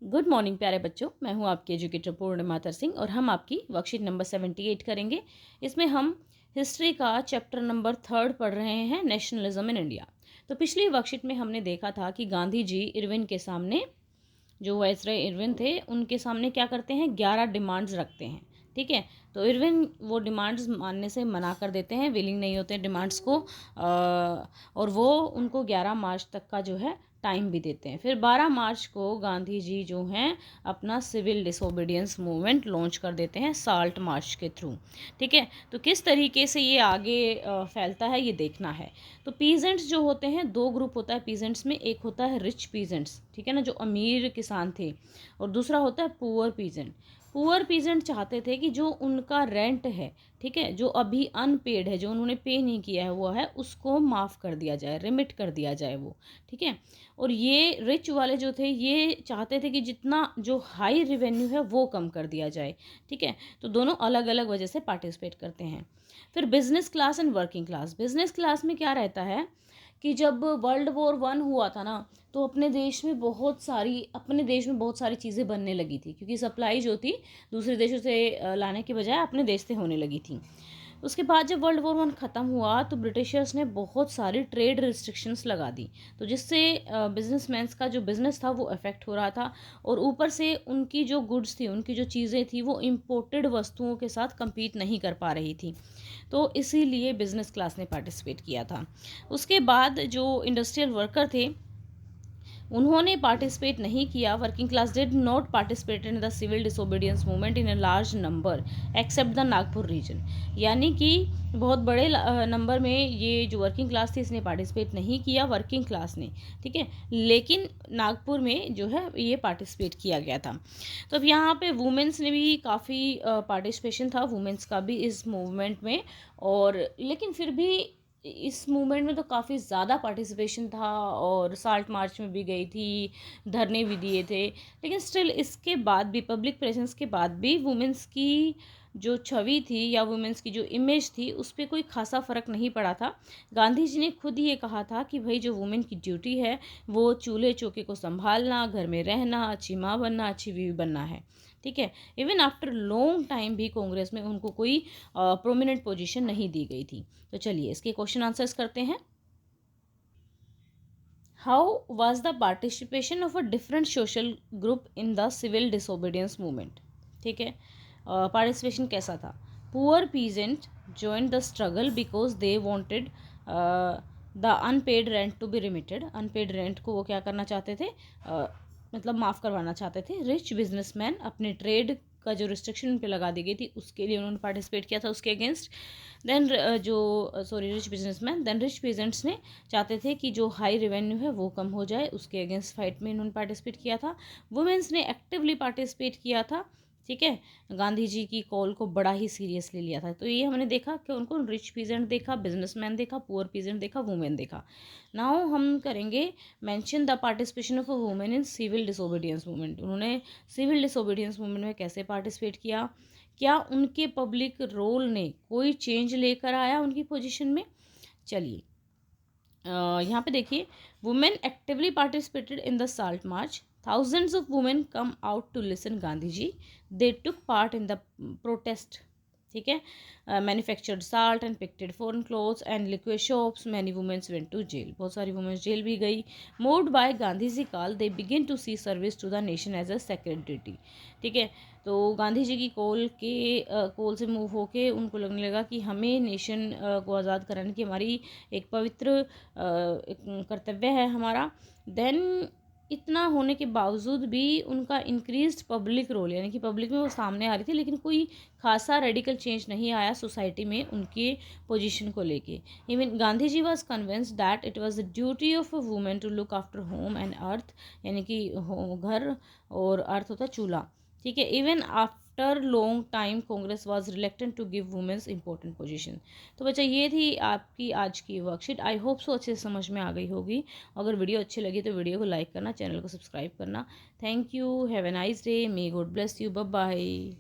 Good morning प्यारे बच्चों, मैं हूं आपकी एजुकेटर पूर्णिमा सिंह और हम आपकी वर्कशीट नंबर 78 करेंगे। इसमें हम हिस्ट्री का चैप्टर नंबर 3 पढ़ रहे हैं, नेशनलिज्म इन इंडिया। तो पिछली वर्कशीट में हमने देखा था कि गांधी जी इरविन के सामने, जो वायसराय इरविन थे, उनके सामने क्या करते हैं, 11 डिमांड्स रखते हैं। ठीक है, तो इरविन वो डिमांड्स मानने से मना कर देते हैं, विलिंग नहीं होते हैं डिमांड्स को, और वो उनको 11 मार्च तक का जो है टाइम भी देते हैं। फिर 12 मार्च को गांधी जी जो हैं अपना सिविल डिसोबीडियंस मूवमेंट लॉन्च कर देते हैं साल्ट मार्च के थ्रू। ठीक है, तो किस तरीके से ये आगे फैलता है ये देखना है। तो पीजेंट्स जो होते हैं, दो ग्रुप होता है पीजेंट्स में, एक होता है रिच पीजेंट्स, ठीक है ना, जो अमीर किसान थे, और दूसरा होता है पुअर पीजेंट। पुअर पीजेंट चाहते थे कि जो उनका रेंट है, ठीक है, जो अभी अनपेड है, जो उन्होंने पे नहीं किया है वो है, उसको माफ़ कर दिया जाए, रिमिट कर दिया जाए वो। ठीक है, और ये रिच वाले जो थे ये चाहते थे कि जितना जो हाई रिवेन्यू है वो कम कर दिया जाए। ठीक है, तो दोनों अलग अलग वजह से पार्टिसिपेट करते हैं। फिर business class and working class. Business class में क्या रहता है कि जब वर्ल्ड वॉर 1 हुआ था ना, तो अपने देश में बहुत सारी चीज़ें बनने लगी थी, क्योंकि सप्लाई जो थी दूसरे देशों से लाने के बजाय अपने देश से होने लगी थी। उसके बाद जब वर्ल्ड वॉर 1 ख़त्म हुआ तो ब्रिटिशर्स ने बहुत सारी ट्रेड रिस्ट्रिक्शंस लगा दी, तो जिससे बिजनेसमैन्स का जो बिज़नेस था वो अफेक्ट हो रहा था, और ऊपर से उनकी जो गुड्स थी, उनकी जो चीज़ें थी, वो इम्पोर्टेड वस्तुओं के साथ compete नहीं कर पा रही थी। तो इसीलिए बिज़नेस क्लास ने पार्टिसिपेट किया था। उसके बाद जो इंडस्ट्रियल वर्कर थे उन्होंने पार्टिसिपेट नहीं किया। Working class did not participate in the civil disobedience movement in a large number except the Nagpur region. यानी कि बहुत बड़े नंबर में ये जो वर्किंग क्लास थी इसने पार्टिसिपेट नहीं किया, वर्किंग क्लास ने। ठीक है, लेकिन नागपुर में जो है ये पार्टिसिपेट किया गया था। तो अब यहाँ पे वुमेंस ने भी काफ़ी पार्टिसिपेशन था, वुमेंस का भी इस मूवमेंट में, और लेकिन फिर भी इस मूवमेंट में तो काफ़ी ज़्यादा पार्टिसिपेशन था, और साल्ट मार्च में भी गई थी, धरने भी दिए थे। लेकिन स्टिल इसके बाद भी, पब्लिक प्रेजेंस के बाद भी, वुमेंस की जो छवि थी या वुमेंस की जो इमेज थी उस पर कोई खासा फ़र्क नहीं पड़ा था। गांधी जी ने खुद ये कहा था कि भाई जो वुमेन की ड्यूटी है वो चूल्हे चौके को संभालना, घर में रहना, अच्छी माँ बनना, अच्छी बीवी बनना है। ठीक है, इवन आफ्टर लॉन्ग टाइम भी कांग्रेस में उनको कोई प्रोमिनेंट पोजीशन नहीं दी गई थी। तो चलिए इसके क्वेश्चन आंसर्स करते हैं। How was the participation of a different social group in the civil disobedience movement. ठीक है, पार्टिसिपेशन कैसा था। Poor peasant joined the struggle because they wanted the unpaid rent to be remitted. Unpaid rent को वो क्या करना चाहते थे, मतलब माफ़ करवाना चाहते थे। रिच बिजनेसमैन, अपने ट्रेड का जो रिस्ट्रिक्शन उन पे लगा दी गई थी उसके लिए उन्होंने पार्टिसिपेट किया था, उसके against. Then rich businessman, then rich peasants ने चाहते थे कि जो हाई रेवेन्यू है वो कम हो जाए, उसके अगेंस्ट फाइट में इन्होंने पार्टिसिपेट किया था। वुमेंस ने एक्टिवली पार्टिसिपेट किया था। ठीक है, गांधी जी की कॉल को बड़ा ही सीरियसली लिया था। तो ये हमने देखा कि उनको रिच पीजेंट देखा, बिजनेसमैन देखा, पुअर पीजेंट देखा, वुमेन देखा। नाउ हम करेंगे mention the participation of a women in civil disobedience movement. उन्होंने सिविल डिसोबीडियंस मूवमेंट में कैसे पार्टिसिपेट किया, क्या उनके पब्लिक रोल ने कोई चेंज लेकर आया उनकी पोजीशन में। चलिए यहाँ पे देखिए, women actively participated in the salt march. Thousands of women come out to listen Gandhi ji. They took part in the protest. ठीक है, manufactured salt and picketed foreign clothes and liquid shops. Many womens went to jail, बहुत सारी womens jail भी गई। Moved by Gandhi ji call, they begin to see service to the nation as a sacred duty. ठीक है, तो गांधी जी की call से move होके उनको लगने लगा कि हमें नेशन को आज़ाद कराने की हमारी एक पवित्र एक कर्तव्य है हमारा। देन इतना होने के बावजूद भी उनका इंक्रीज्ड पब्लिक रोल, यानी कि पब्लिक में वो सामने आ रही थी, लेकिन कोई खासा रेडिकल चेंज नहीं आया सोसाइटी में उनके पोजीशन को लेके। Even Gandhi ji was convinced that it was the duty of a women to look after home and hearth, यानी कि घर और अर्थ होता चूल्हा। ठीक है, even after long time Congress was reluctant to give womens important position. तो बच्चा ये थी आपकी आज की वर्कशीट। आई होप सो अच्छे से समझ में आ गई होगी। अगर वीडियो अच्छी लगी तो वीडियो को लाइक करना, चैनल को सब्सक्राइब करना। Thank you, have a nice day, may God bless you, bye bye.